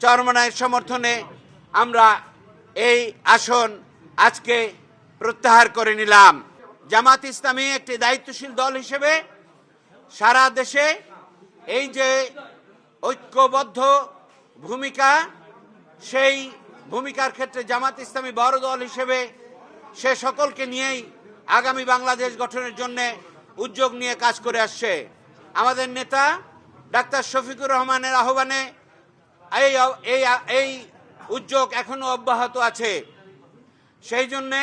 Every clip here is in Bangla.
চরমনায়ের সমর্থনে আমরা এই আসন আজকে প্রত্যাহার করে নিলাম। জামাত ইসলামী একটি দায়িত্বশীল দল হিসেবে সারা দেশে এই যে ঐক্যবদ্ধ ভূমিকা, সেই ভূমিকার ক্ষেত্রে জামাত ইসলামী বড় দল হিসেবে সে সকলকে নিয়েই আগামী বাংলাদেশ গঠনের জন্য উদ্যোগ নিয়ে কাজ করে আসছে। আমাদের নেতা ডাক্তার শফিকুর রহমানের আহ্বানে এই উদ্যোগ এখনো অব্যাহত আছে। সেই জন্যে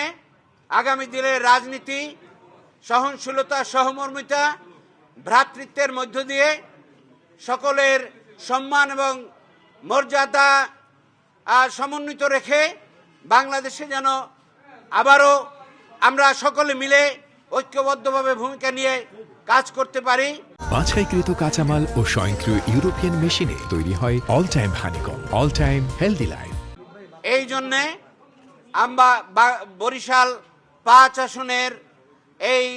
আগামী দিনের রাজনীতি সহনশীলতা, সহমর্মিতা, ভ্রাতৃত্বের মধ্য দিয়ে সকলের সম্মান এবং মর্যাদা সমন্বিত রেখে বাংলাদেশে যেন আবারও আমরা সকলে মিলে ঐক্যবদ্ধভাবে ভূমিকা নিয়ে কাজ করতে পারি। বাছাইকৃত কাঁচামাল ও স্বয়ংক্রিয় ইউরোপিয়ান মেশিনে তৈরি হয় all time honeycomb, all time healthy life. এই জন্যে আমরা বরিশাল ৫ আসনের এই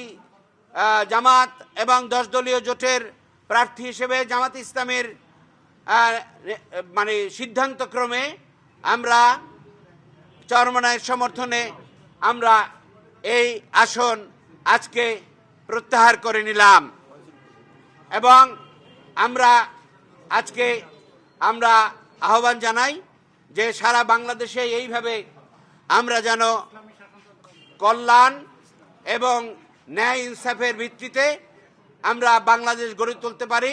জামাত এবং ১০ দলীয় জোটের প্রার্থী হিসেবে জামাত ইসলামের সিদ্ধান্তক্রমে আমরা চরমনায়ের সমর্থনে আমরা এই আসন আজকে প্রত্যাহার করে নিলাম এবং আমরা আহ্বান জানাই যে সারা বাংলাদেশে এইভাবে আমরা যেন কল্যাণ এবং ন্যায় ইনসাফের ভিত্তিতে আমরা বাংলাদেশ গড়ে তুলতে পারি।